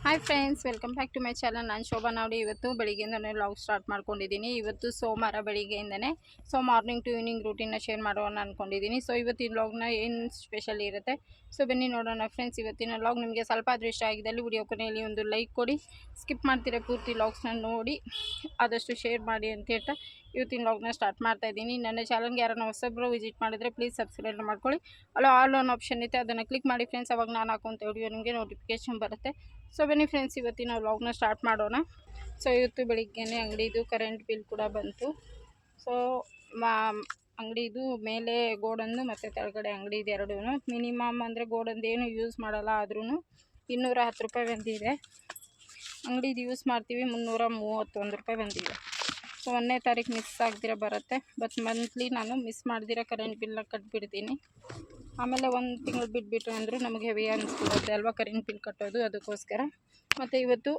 Hi friends, welcome back to my channel. ನಾನು ಶೋಭಾ. ನೋಡಿ, ಇವತ್ತು ಬೆಳಿಗ್ಗೆಯಿಂದನೇ ವ್ಲಾಗ್ ಸ್ಟಾರ್ಟ್ ಮಾಡ್ಕೊಂಡಿದ್ದೀನಿ. ಇವತ್ತು ಸೋಮವಾರ ಬೆಳಿಗ್ಗೆಯಿಂದನೇ ಮಾರ್ನಿಂಗ್ ಟು ಈವ್ನಿಂಗ್ ರೂಟೀನ್ನ ಶೇರ್ ಮಾಡೋಣ ಅಂದ್ಕೊಂಡಿದ್ದೀನಿ. ಸೊ ಇವತ್ತಿನ ವ್ಲಾಗ್ನ ಏನು ಸ್ಪೆಷಲ್ ಇರುತ್ತೆ, ಸೊ ಬನ್ನಿ ನೋಡೋಣ ಫ್ರೆಂಡ್ಸ್. ಇವತ್ತಿನ ವ್ಲಾಗ್ ನಿಮಗೆ ಸ್ವಲ್ಪ ಆದರೂ ಇಷ್ಟ ಆಗಿದ್ದಲ್ಲಿ ವಿಡಿಯೋ ಕೊನೆಯಲ್ಲಿ ಒಂದು ಲೈಕ್ ಕೊಡಿ. ಸ್ಕಿಪ್ ಮಾಡ್ತೀರಾ ಪೂರ್ತಿ ವ್ಲಾಗ್ಸ್ನ ನೋಡಿ ಆದಷ್ಟು ಶೇರ್ ಮಾಡಿ ಅಂತ ಹೇಳ್ತಾ ಇವತ್ತಿನ ವ್ಲಾಗ್ನ ಸ್ಟಾರ್ಟ್ ಮಾಡ್ತಾಯಿದ್ದೀನಿ. ನನ್ನ ಚಾನಲ್ಗೆ ಯಾರನ್ನ ಹೊಸಬ್ರು ವಿಸಿಟ್ ಮಾಡಿದರೆ ಪ್ಲೀಸ್ ಸಬ್ಸ್ಕ್ರೈಬ್ ಮಾಡ್ಕೊಳ್ಳಿ. ಆಲ್ ಆನ್ ಆಪ್ಷನ್ ಇರುತ್ತೆ, ಅದನ್ನು ಕ್ಲಿಕ್ ಮಾಡಿ ಫ್ರೆಂಡ್ಸ್. ಅವಾಗ ನಾನು ಹಾಕುವಂಥ ವಿಡಿಯೋ ನಿಮಗೆ ನೋಟಿಫಿಕೇಶನ್ ಬರುತ್ತೆ. ಸೊ ಬನ್ನಿ ಫ್ರೆಂಡ್ಸ್, ಇವತ್ತಿನ ವ್ಲಾಗ್ನ ಸ್ಟಾರ್ಟ್ ಮಾಡೋಣ. ಸೊ ಇವತ್ತು ಬೆಳಿಗ್ಗೆನೇ ಅಂಗಡಿದು ಕರೆಂಟ್ ಬಿಲ್ ಕೂಡ ಬಂತು. ಸೊ ಅಂಗಡಿದು ಮೇಲೆ ಗೋಡಂದು ಮತ್ತು ಕೆಳಗಡೆ ಅಂಗಡಿದು ಎರಡೂ ಮಿನಿಮಮ್ ಅಂದರೆ ಗೋಡಂದು ಏನು ಯೂಸ್ ಮಾಡಲ್ಲ, ಆದ್ರೂ 210 ರೂಪಾಯಿ ಬಂದಿದೆ. ಅಂಗಡಿದು ಯೂಸ್ ಮಾಡ್ತೀವಿ 331 ರೂಪಾಯಿ ಬಂದಿದೆ. ಸೊ 1ನೇ ತಾರೀಕು ಮಿಸ್ ಆಗ್ದಿರ ಬರುತ್ತೆ. ಬಟ್ ಮಂತ್ಲಿ ನಾನು ಮಿಸ್ ಮಾಡ್ದಿರ ಕರೆಂಟ್ ಬಿಲ್ನ ಕಟ್ಬಿಡ್ತೀನಿ. ಆಮೇಲೆ 1 ತಿಂಗಳು ಬಿಟ್ಬಿಟ್ರೆ ಅಂದರೂ ನಮಗೆ ಹೆವಿ ಅನಿಸ್ಬಿಡುತ್ತೆ ಅಲ್ವಾ ಕರೆಂಟ್ ಬಿಲ್ ಕಟ್ಟೋದು. ಅದಕ್ಕೋಸ್ಕರ ಮತ್ತು ಇವತ್ತು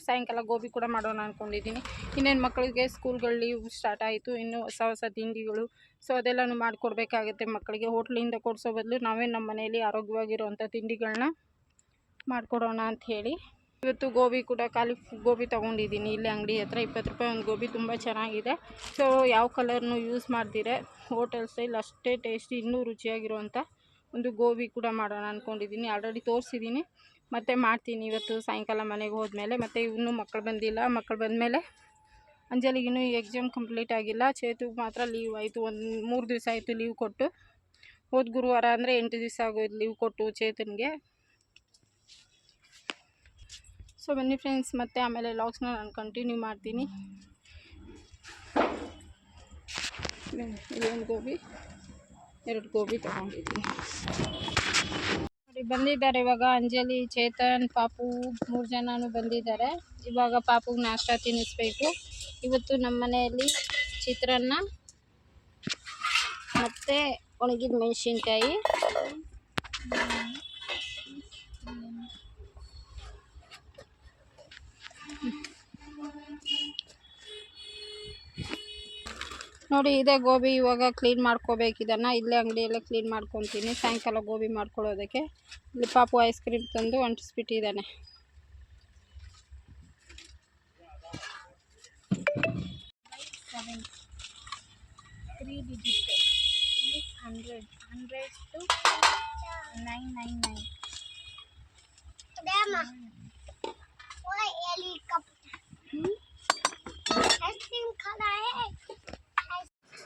ಸಾಯಂಕಾಲ ಗೋಬಿ ಕೂಡ ಮಾಡೋಣ ಅಂದ್ಕೊಂಡಿದ್ದೀನಿ. ಇನ್ನೇನು ಮಕ್ಕಳಿಗೆ ಸ್ಕೂಲ್ಗಳು ಲೀವ್ ಸ್ಟಾರ್ಟ್ ಆಯಿತು, ಇನ್ನೂ ಹೊಸ ತಿಂಡಿಗಳು. ಸೊ ಅದೆಲ್ಲನೂ ಮಾಡಿಕೊಡ್ಬೇಕಾಗುತ್ತೆ ಮಕ್ಕಳಿಗೆ. ಹೋಟ್ಲಿಂದ ಕೊಡಿಸೋ ಬದಲು ನಾವೇ ನಮ್ಮ ಮನೆಯಲ್ಲಿ ಆರೋಗ್ಯವಾಗಿರುವಂಥ ತಿಂಡಿಗಳನ್ನ ಮಾಡಿಕೊಡೋಣ ಅಂಥೇಳಿ ಇವತ್ತು ಗೋಬಿ ಕೂಡ ಖಾಲಿ ಗೋಬಿ ತೊಗೊಂಡಿದ್ದೀನಿ. ಇಲ್ಲಿ ಅಂಗಡಿ ಹತ್ರ 20 ರೂಪಾಯಿ ಒಂದು ಗೋಬಿ, ತುಂಬ ಚೆನ್ನಾಗಿದೆ. ಸೊ ಯಾವ ಕಲರ್ನು ಯೂಸ್ ಮಾಡ್ದಿರೆ ಹೋಟೆಲ್ ಸ್ಟೈಲ್ ಅಷ್ಟೇ ಟೇಸ್ಟಿ, ಇನ್ನೂ ರುಚಿಯಾಗಿರುವಂಥ ಒಂದು ಗೋಬಿ ಕೂಡ ಮಾಡೋಣ ಅಂದ್ಕೊಂಡಿದ್ದೀನಿ. ಆಲ್ರೆಡಿ ತೋರಿಸಿದ್ದೀನಿ, ಮತ್ತು ಮಾಡ್ತೀನಿ ಇವತ್ತು ಸಾಯಂಕಾಲ ಮನೆಗೆ ಹೋದ್ಮೇಲೆ. ಮತ್ತು ಇನ್ನೂ ಮಕ್ಕಳು ಬಂದಿಲ್ಲ. ಮಕ್ಕಳು ಬಂದಮೇಲೆ ಅಂಜಲಿಗಿನ್ನೂ ಎಕ್ಸಾಮ್ ಕಂಪ್ಲೀಟ್ ಆಗಿಲ್ಲ. ಚೇತುಗೆ ಮಾತ್ರ ಲೀವ್ ಆಯಿತು. 3 ದಿವಸ ಆಯಿತು ಲೀವ್ ಕೊಟ್ಟು. ಹೋದ ಗುರುವಾರ ಅಂದರೆ 8 ದಿವಸ ಆಗೋದು ಲೀವ್ ಕೊಟ್ಟು ಚೇತನ್ಗೆ. ಸೊ ಬನ್ನಿ ಫ್ರೆಂಡ್ಸ್, ಮತ್ತೆ ಆಮೇಲೆ ವ್ಲಾಗ್ಸ್ನ ನಾನು ಕಂಟಿನ್ಯೂ ಮಾಡ್ತೀನಿ. ಇದೊಂದು ಗೋಬಿ, 2 ಗೋಬಿ ತೊಗೊಂಡಿದ್ದೀನಿ. ನೋಡಿ ಬಂದಿದ್ದಾರೆ ಇವಾಗ ಅಂಜಲಿ, ಚೇತನ್, ಪಾಪು 3 ಜನನೂ ಬಂದಿದ್ದಾರೆ. ಇವಾಗ ಪಾಪುಗೆ ನಾಷ್ಟ ತಿನ್ನಿಸ್ಬೇಕು. ಇವತ್ತು ನಮ್ಮ ಮನೆಯಲ್ಲಿ ಚಿತ್ರಾನ್ನ ಮತ್ತು ಒಣಗಿದ ಮೆಣಸಿನ್ಕಾಯಿ, ನೋಡಿ ಇದೇ ಗೋಬಿ. ಇವಾಗ ಕ್ಲೀನ್ ಮಾಡ್ಕೋಬೇಕು ಇದನ್ನು. ಇಲ್ಲೇ ಅಂಗಡಿಯಲ್ಲೇ ಕ್ಲೀನ್ ಮಾಡ್ಕೊತೀನಿ ಸಾಯಂಕಾಲ ಗೋಬಿ ಮಾಡ್ಕೊಳ್ಳೋದಕ್ಕೆ. ಇಲ್ಲಿ ಪಾಪು ಐಸ್ ಕ್ರೀಮ್ ತಂದು ಅಂಟಿಸ್ಬಿಟ್ಟಿದ್ದಾನೆ.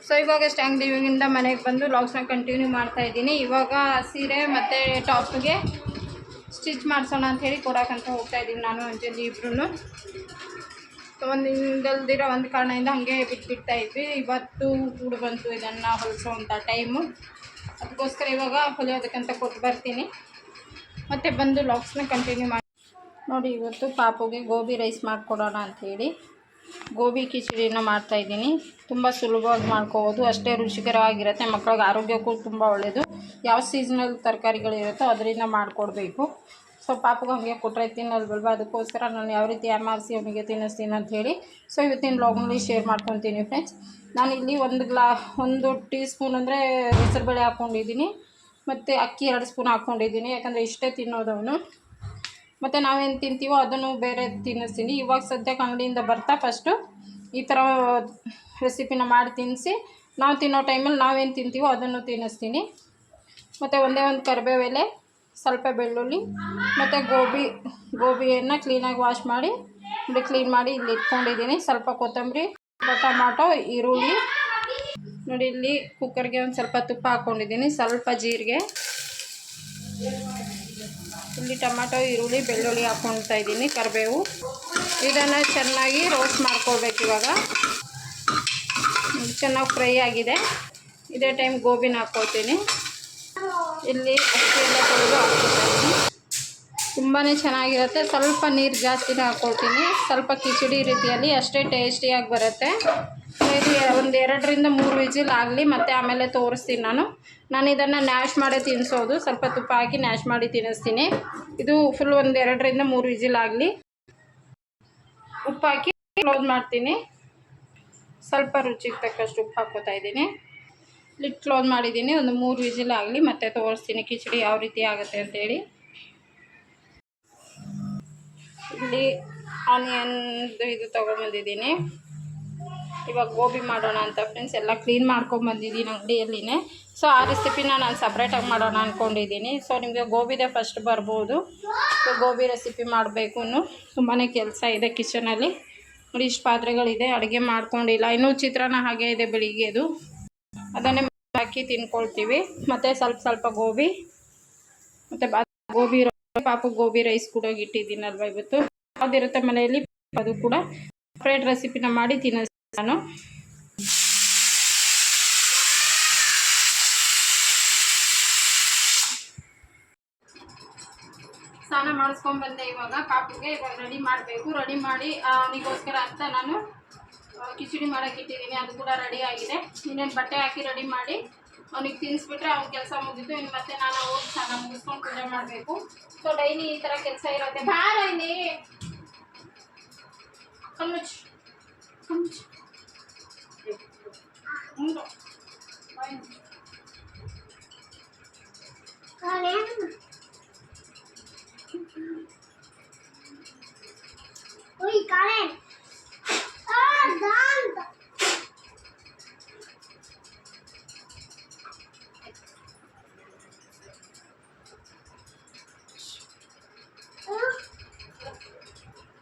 ಸೊ ಇವಾಗ ಸ್ಟ್ಯಾಂಗ್ ಡಿವಿಂಗಿಂದ ಮನೆಗೆ ಬಂದು ವ್ಲಾಗ್ಸ್ನ ಕಂಟಿನ್ಯೂ ಮಾಡ್ತಾಯಿದ್ದೀನಿ. ಇವಾಗ ಸೀರೆ ಮತ್ತು ಟಾಪ್ಗೆ ಸ್ಟಿಚ್ ಮಾಡಿಸೋಣ ಅಂಥೇಳಿ ಕೊಡೋಕ್ಕಂತ ಹೋಗ್ತಾಯಿದ್ದೀನಿ ನಾನು ಅಂಜಲಿ ಇಬ್ಬರೂ. ಒಂದು ಹಿಂಗಲ್ದಿರೋ ಒಂದು ಕಾರಣದಿಂದ ಹಾಗೆ ಬಿಟ್ಬಿಡ್ತಾಯಿದ್ವಿ. ಇವತ್ತು ಕೂಡ ಬಂತು ಇದನ್ನು ಹೊಲಿಸೋವಂಥ ಟೈಮು. ಅದಕ್ಕೋಸ್ಕರ ಇವಾಗ ಹೊಲಿಯೋದಕ್ಕಂತ ಕೊಟ್ಟು ಬರ್ತೀನಿ, ಮತ್ತು ಬಂದು ವ್ಲಾಗ್ಸ್ನ ಕಂಟಿನ್ಯೂ ಮಾಡಿ. ನೋಡಿ ಇವತ್ತು ಪಾಪುಗೆ ಗೋಬಿ ರೈಸ್ ಮಾಡಿಕೊಡೋಣ ಅಂಥೇಳಿ ಗೋಬಿ ಕಿಚಡಿನ ಮಾಡ್ತಾಯಿದ್ದೀನಿ. ತುಂಬ ಸುಲಭವಾಗಿ ಮಾಡ್ಕೋಬೋದು, ಅಷ್ಟೇ ರುಚಿಕರವಾಗಿರುತ್ತೆ. ಮಕ್ಕಳಿಗೆ ಆರೋಗ್ಯಕ್ಕೂ ತುಂಬ ಒಳ್ಳೆಯದು. ಯಾವ ಸೀಸನಲ್ ತರಕಾರಿಗಳಿರುತ್ತೋ ಅದರಿಂದ ಮಾಡಿಕೊಡ್ಬೇಕು. ಸೊ ಪಾಪುಗೆ ಹಾಗೆ ಕೊಟ್ಟರೆ ತಿನ್ನಲ್ವಲ್ವ, ಅದಕ್ಕೋಸ್ಕರ ನಾನು ಯಾವ ರೀತಿ ಯಾಮಾರಿಸಿ ಅವನಿಗೆ ತಿನ್ನಿಸ್ತೀನಿ ಅಂಥೇಳಿ ಸೊ ಇವತ್ತಿನ ವ್ಲಾಗ್ನಲ್ಲಿ ಶೇರ್ ಮಾಡ್ಕೊತೀನಿ ಫ್ರೆಂಡ್ಸ್. ನಾನಿಲ್ಲಿ 1 ಟೀ ಸ್ಪೂನ್ ಅಂದರೆ ಹೆಸರುಬೇಳೆ ಹಾಕ್ಕೊಂಡಿದ್ದೀನಿ, ಮತ್ತು ಅಕ್ಕಿ 2 ಸ್ಪೂನ್ ಹಾಕ್ಕೊಂಡಿದ್ದೀನಿ. ಯಾಕಂದರೆ ಇಷ್ಟೇ ತಿನ್ನೋದವನು. ಮತ್ತು ನಾವೇನು ತಿಂತೀವೋ ಅದನ್ನು ಬೇರೆ ತಿನ್ನಿಸ್ತೀನಿ. ಇವಾಗ ಸದ್ಯಕ್ಕೆ ಅಂಗಡಿಯಿಂದ ಬರ್ತಾ ಫಸ್ಟು ಈ ಥರ ರೆಸಿಪಿನ ಮಾಡಿ ತಿನ್ನಿಸಿ, ನಾವು ತಿನ್ನೋ ಟೈಮಲ್ಲಿ ನಾವೇನು ತಿಂತೀವೋ ಅದನ್ನು ತಿನ್ನಿಸ್ತೀನಿ. ಮತ್ತು ಒಂದೇ ಒಂದು ಕರಿಬೇವು ಎಲೆ, ಸ್ವಲ್ಪ ಬೆಳ್ಳುಳ್ಳಿ, ಮತ್ತು ಗೋಬಿಯನ್ನು ಕ್ಲೀನಾಗಿ ವಾಶ್ ಮಾಡಿ ಕ್ಲೀನ್ ಮಾಡಿ ಇಲ್ಲಿ ಇಟ್ಕೊಂಡಿದ್ದೀನಿ. ಸ್ವಲ್ಪ ಕೊತ್ತಂಬರಿ, ಟೊಮಾಟೊ, ಈರುಳ್ಳಿ. ನೋಡಿ ಇಲ್ಲಿ ಕುಕ್ಕರ್ಗೆ ಒಂದು ಸ್ವಲ್ಪ ತುಪ್ಪ ಹಾಕ್ಕೊಂಡಿದ್ದೀನಿ, ಸ್ವಲ್ಪ ಜೀರಿಗೆ, ಇಲ್ಲಿ ಟೊಮಾಟೊ, ಈರುಳ್ಳಿ, ಬೆಳ್ಳುಳ್ಳಿ ಹಾಕ್ಕೊಳ್ತಾ ಇದ್ದೀನಿ, ಕರಿಬೇವು. ಇದನ್ನು ಚೆನ್ನಾಗಿ ರೋಸ್ಟ್ ಮಾಡ್ಕೊಳ್ಬೇಕು. ಇವಾಗ ಚೆನ್ನಾಗಿ ಫ್ರೈ ಆಗಿದೆ. ಇದೇ ಟೈಮ್ ಗೋಬಿನ ಹಾಕ್ಕೊಳ್ತೀನಿ. ಇಲ್ಲಿ ಅಕ್ಕಿ ಎಲ್ಲ ತೊಳೆದು ಹಾಕ್ಕೊಳ್ತಾಯಿದ್ದೀನಿ. ತುಂಬಾ ಚೆನ್ನಾಗಿರುತ್ತೆ. ಸ್ವಲ್ಪ ನೀರು ಜಾಸ್ತಿನೇ ಹಾಕ್ಕೊಳ್ತೀನಿ, ಸ್ವಲ್ಪ ಕಿಚಡಿ ರೀತಿಯಲ್ಲಿ, ಅಷ್ಟೇ ಟೇಸ್ಟಿಯಾಗಿ ಬರುತ್ತೆ. ಇದು ಒಂದು 2 ರಿಂದ 3 ವಿಜಿಲ್ ಆಗಲಿ, ಮತ್ತು ಆಮೇಲೆ ತೋರಿಸ್ತೀನಿ ನಾನು ಇದನ್ನು ನ್ಯಾಶ್ ಮಾಡೇ ತಿನ್ನಿಸೋದು. ಸ್ವಲ್ಪ ತುಪ್ಪ ಹಾಕಿ ನ್ಯಾಶ್ ಮಾಡಿ ತಿನ್ನಿಸ್ತೀನಿ. ಇದು ಫುಲ್ ಒಂದು 2 ರಿಂದ 3 ವಿಜಿಲ್ ಆಗಲಿ. ಉಪ್ಪು ಹಾಕಿ ಕ್ಲೋಸ್ ಮಾಡ್ತೀನಿ. ಸ್ವಲ್ಪ ರುಚಿಗೆ ತಕ್ಕಷ್ಟು ಉಪ್ಪು ಹಾಕ್ಕೋತಾ ಇದ್ದೀನಿ. ಲಿಡ್ ಕ್ಲೋಸ್ ಮಾಡಿದ್ದೀನಿ. ಒಂದು 3 ವಿಜಿಲ್ ಆಗಲಿ, ಮತ್ತೆ ತೋರಿಸ್ತೀನಿ ಕಿಚಡಿ ಯಾವ ರೀತಿ ಆಗುತ್ತೆ ಅಂತೇಳಿ. ಇಲ್ಲಿ ಆನಿಯನ್ ಇದು ತೊಗೊಂಬಂದಿದ್ದೀನಿ. ಇವಾಗ ಗೋಬಿ ಮಾಡೋಣ ಅಂತ ಫ್ರೆಂಡ್ಸ್. ಎಲ್ಲ ಕ್ಲೀನ್ ಮಾಡ್ಕೊಂಬಂದಿದ್ದೀನಿ ಅಂಗಡಿಯಲ್ಲಿನೇ. ಸೊ ಆ ರೆಸಿಪಿನ ನಾನು ಸಪ್ರೇಟಾಗಿ ಮಾಡೋಣ ಅಂದ್ಕೊಂಡಿದ್ದೀನಿ. ಸೊ ನಿಮಗೆ ಗೋಬಿದೆ ಫಸ್ಟ್ ಬರ್ಬೋದು. ಸೊ ಗೋಬಿ ರೆಸಿಪಿ ಮಾಡಬೇಕು, ತುಂಬಾ ಕೆಲಸ ಇದೆ ಕಿಚನಲ್ಲಿ. ನೋಡಿ ಇಷ್ಟು ಪಾತ್ರೆಗಳಿದೆ, ಅಡುಗೆ ಮಾಡ್ಕೊಂಡಿಲ್ಲ. ಇನ್ನೂ ಚಿತ್ರಾನ್ನ ಹಾಗೆ ಇದೆ ಬೆಳಿಗ್ಗೆದು, ಅದನ್ನೇ ಹಾಕಿ ತಿನ್ಕೊಳ್ತೀವಿ. ಮತ್ತು ಸ್ವಲ್ಪ ಗೋಬಿ ಮತ್ತು ಗೋಬಿ ಪಾಪು ಗೋಬಿ ರೈಸ್ ಕೂಡ ಇಟ್ಟಿದ್ದೀನಲ್ವ ಇವತ್ತು. ಯಾವುದಿರುತ್ತೆ ಮನೆಯಲ್ಲಿ ಅದು ಕೂಡ ಸಪ್ರೇಟ್ ರೆಸಿಪಿನ ಮಾಡಿ ತಿನ್ನಿಸ್ತೀನಿ ನಾನು. ಸ್ನಾನ ಮಾಡಿಸ್ಕೊಂಡ್ಬಂದೆ ಇವಾಗ ಪಾಪುಗೆ. ಇವಾಗ ರೆಡಿ ಮಾಡಬೇಕು. ರೆಡಿ ಮಾಡಿ ಅವನಿಗೋಸ್ಕರ ಅಂತ ನಾನು ಕಿಚಡಿ ಮಾಡೋಕ್ಕೆ ಇಟ್ಟಿದ್ದೀನಿ. ಅದು ಕೂಡ ರೆಡಿ ಆಗಿದೆ. ಇನ್ನೇನು ಬಟ್ಟೆ ಹಾಕಿ ರೆಡಿ ಮಾಡಿ ಅವನಿಗೆ ತಿನ್ನಿಸ್ಬಿಟ್ರೆ ಅವ್ನ ಕೆಲಸ ಮುಗಿದು ಇನ್ನು ಮತ್ತೆ ನಾನು ಹೋಗಿ ಸ್ನಾನ ಮುಗಿಸ್ಕೊಂಡು ಪೂಜೆ ಮಾಡಬೇಕು. ಸೊ ಡೈಲಿ ಈ ಥರ ಕೆಲಸ ಇರುತ್ತೆ. ಬಾರ ಇಲ್ಲಿ ಕಣ್ಮುಚ್ಚು ಕಣ್ಮುಚ್ಚು ಮುಂದೆ Karen. Done.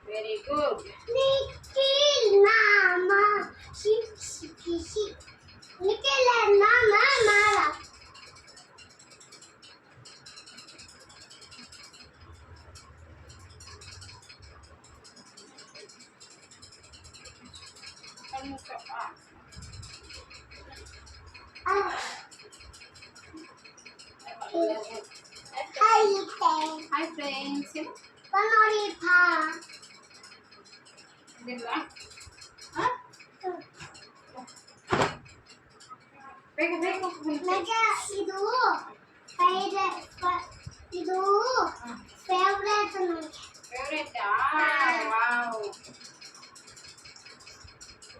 Very good. Little mama, she. Little mama. Hi friends. ಇದು ಫೇವರೇಟ್ ವಾವ್.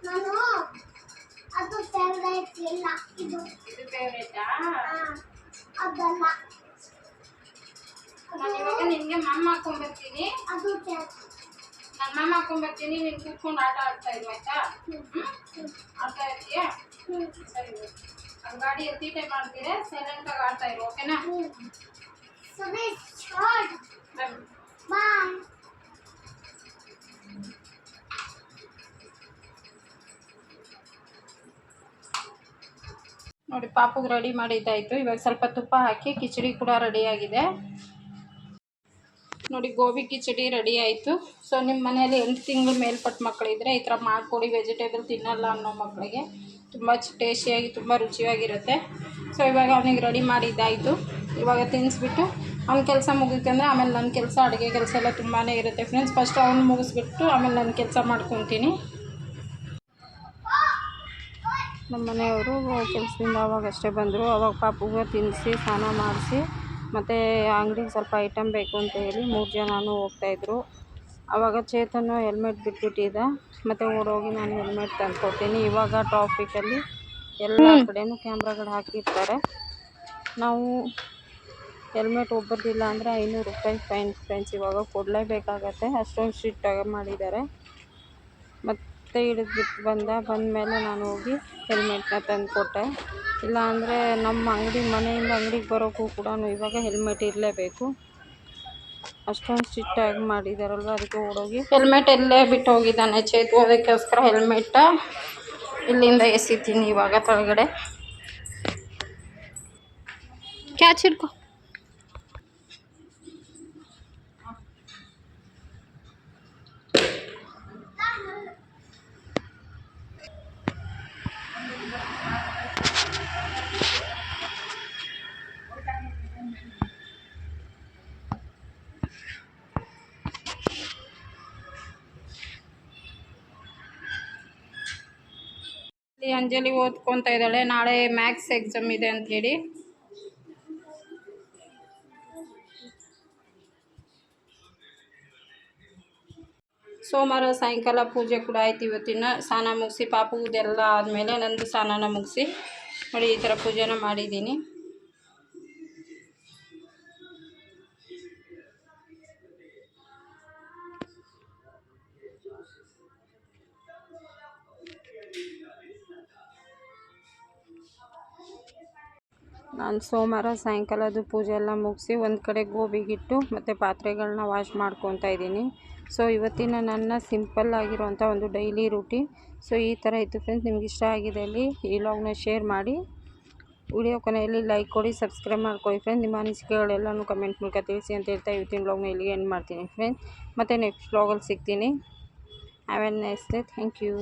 ನಾನು ಅದು ಫೇವರೇಟ್ ಇಲ್ಲ. ಇದು ಫೇವರೇಟಾ? ಅದಲ್ಲ. ನಾನು ಇವಾಗ ನಿನ್ಗೆ ಮಮ್ಮ ಹಾಕೊಂಡ್ಬರ್ತೀನಿ. ಅದು ನಾನು ಮಮ್ಮ ಹಾಕೊಂಡ್ಬರ್ತೀನಿ. ನೀನು ಕೂತ್ಕೊಂಡು ಆಟ ಆಡ್ತಾ ಇರು ಆಯ್ತಾ? ಆಡ್ತಾ ಇರ್ತೀಯಾ? ಸರಿ. ಅದು ಗಾಡಿ ಎತ್ತೀಟೆ ಮಾಡ್ತೀರಾ, ಸೈಲೆಂಟಾಗಿ ಆಡ್ತಾ ಇರು. ಓಕೆನಾ? ಸರಿ. ಬಾಯ್. ನೋಡಿ ಪಾಪುಗೆ ರೆಡಿ ಮಾಡಿದ್ದಾಯಿತು. ಇವಾಗ ಸ್ವಲ್ಪ ತುಪ್ಪ ಹಾಕಿ ಕಿಚಡಿ ಕೂಡ ರೆಡಿಯಾಗಿದೆ. ನೋಡಿ ಗೋಬಿ ಕಿಚಡಿ ರೆಡಿ ಆಯಿತು. ಸೊ ನಿಮ್ಮ ಮನೆಯಲ್ಲಿ 8 ತಿಂಗಳು ಮೇಲ್ಪಟ್ಟ ಮಕ್ಕಳಿದ್ರೆ ಈ ಥರ ಮಾಡಿಕೊಡಿ. ವೆಜಿಟೇಬಲ್ ತಿನ್ನಲ್ಲ ಅನ್ನೋ ಮಕ್ಕಳಿಗೆ ತುಂಬ ಟೇಸ್ಟಿಯಾಗಿ ತುಂಬ ರುಚಿಯಾಗಿರುತ್ತೆ. ಸೊ ಇವಾಗ ಅವನಿಗೆ ರೆಡಿ ಮಾಡಿದ್ದಾಯಿತು. ಇವಾಗ ತಿನ್ನಿಸ್ಬಿಟ್ಟು ಅವ್ನ ಕೆಲಸ ಮುಗಿತಂದರೆ ಆಮೇಲೆ ನನ್ನ ಕೆಲಸ, ಅಡುಗೆ ಕೆಲಸ ಎಲ್ಲ ತುಂಬಾ ಇರುತ್ತೆ ಫ್ರೆಂಡ್ಸ್. ಫಸ್ಟ್ ಅವ್ನು ಮುಗಿಸ್ಬಿಟ್ಟು ಆಮೇಲೆ ನನ್ನ ಕೆಲಸ ಮಾಡ್ಕೊತೀನಿ. ನಮ್ಮ ಮನೆಯವರು ಕೆಲಸದಿಂದ ಅವಾಗಷ್ಟೇ ಬಂದರು. ಅವಾಗ ಪಾಪುಗೆ ತಿನ್ನಿಸಿ ಸ್ನಾನ ಮಾಡಿಸಿ ಮತ್ತು ಅಂಗಡಿಗೆ ಸ್ವಲ್ಪ ಐಟಮ್ ಬೇಕು ಅಂತ ಹೇಳಿ 3 ಜನನೂ ಹೋಗ್ತಾಯಿದ್ರು. ಆವಾಗ ಚೇತನು ಹೆಲ್ಮೆಟ್ ಬಿಟ್ಬಿಟ್ಟಿದ್ದ. ಮತ್ತು ಓಡೋಗಿ ನಾನು ಹೆಲ್ಮೆಟ್ ತಂದ್ಕೊಡ್ತೀನಿ. ಇವಾಗ ಟ್ರಾಫಿಕಲ್ಲಿ ಎಲ್ಲ ಕಡೆಯೂ ಕ್ಯಾಮ್ರಾಗಳು ಹಾಕಿರ್ತಾರೆ. ನಾವು ಹೆಲ್ಮೆಟ್ ಒಬ್ಬರದಿಲ್ಲ ಅಂದರೆ 500 ರೂಪಾಯಿ ಫೈನ್ ಫ್ರೆಂಡ್ಸ್. ಇವಾಗ ಕೊಡಲೇಬೇಕಾಗತ್ತೆ, ಅಷ್ಟೊಂದು ಸ್ಟ್ರಿಕ್ಟಾಗಿ ಮಾಡಿದ್ದಾರೆ. ಮತ್ತು ಹಿಡಿದ್ಬಿಟ್ಟು ಬಂದಮೇಲೆ ನಾನು ಹೋಗಿ ಹೆಲ್ಮೆಟ್ನ ತಂದು ಕೊಟ್ಟೆ. ಇಲ್ಲಾಂದರೆ ನಮ್ಮ ಮನೆಯಿಂದ ಅಂಗಡಿಗೆ ಬರೋಕ್ಕೂ ಕೂಡ ಇವಾಗ ಹೆಲ್ಮೆಟ್ ಇರಲೇಬೇಕು. ಅಷ್ಟೊಂದು ಸ್ಟ್ರಿಕ್ಟಾಗಿ ಮಾಡಿದಾರಲ್ವ, ಅದಕ್ಕೆ ಓಡೋಗಿ ಹೆಲ್ಮೆಟ್ ಎಲ್ಲೇ ಬಿಟ್ಟು ಹೋಗಿದ್ದಾನೆ ಚೇತು. ಅದಕ್ಕೋಸ್ಕರ ಹೆಲ್ಮೆಟ್ಟ ಇಲ್ಲಿಂದ ಎಸಿತೀನಿ ಇವಾಗ ಕೆಳಗಡೆ. ಕ್ಯಾಚ್ ಹಿಡ್ಕೊ. ಅಂಜಲಿ ಓದ್ಕೊತಾ ಇದ್ದಾಳೆ. ನಾಳೆ ಮ್ಯಾಥ್ಸ್ ಎಕ್ಸಾಮ್ ಇದೆ ಅಂಥೇಳಿ. ಸೋಮವಾರ ಸಾಯಂಕಾಲ ಪೂಜೆ ಕೂಡ ಆಯ್ತು. ಇವತ್ತಿನ ಸ್ನಾನ ಮುಗಿಸಿ ಪಾಪುದೆಲ್ಲ ಆದಮೇಲೆ ನಂದು ಸ್ನಾನ ಮುಗಿಸಿ ನೋಡಿ ಈ ಥರ ಪೂಜೆನ ಮಾಡಿದ್ದೀನಿ. ನಾನು ಸೋಮವಾರ ಸಾಯಂಕಾಲದ ಪೂಜೆ ಎಲ್ಲ ಮುಗಿಸಿ ಒಂದು ಕಡೆ ಗೋಬಿಗಿಟ್ಟು ಮತ್ತು ಪಾತ್ರೆಗಳನ್ನ ವಾಶ್ ಮಾಡ್ಕೊತಾ ಇದ್ದೀನಿ. ಸೊ ಇವತ್ತಿನ ನನ್ನ ಸಿಂಪಲ್ ಆಗಿರುವಂಥ ಒಂದು ಡೈಲಿ ರೂಟೀನ್. ಸೊ ಈ ಥರ ಇತ್ತು ಫ್ರೆಂಡ್ಸ್. ನಿಮ್ಗೆ ಇಷ್ಟ ಆಗಿದೆ ಅಲ್ಲಿ ಈ ವ್ಲಾಗ್ನ ಶೇರ್ ಮಾಡಿ, ವಿಡಿಯೋ ಕೊನೆಯಲ್ಲಿ ಲೈಕ್ ಕೊಡಿ, ಸಬ್ಸ್ಕ್ರೈಬ್ ಮಾಡ್ಕೊಳ್ಳಿ ಫ್ರೆಂಡ್ಸ್. ನಿಮ್ಮ ಅನಿಸಿಕೆಗಳೆಲ್ಲನೂ ಕಮೆಂಟ್ ಮೂಲಕ ತಿಳಿಸಿ ಅಂತ ಹೇಳ್ತಾ ಇವತ್ತಿನ ವ್ಲಾಗ್ನ ಇಲ್ಲಿಗೆ ಎಂಡ್ ಮಾಡ್ತೀನಿ ಫ್ರೆಂಡ್ಸ್. ಮತ್ತು ನೆಕ್ಸ್ಟ್ ವ್ಲಾಗಲ್ಲಿ ಸಿಗ್ತೀನಿ. Have a nice day. Thank you.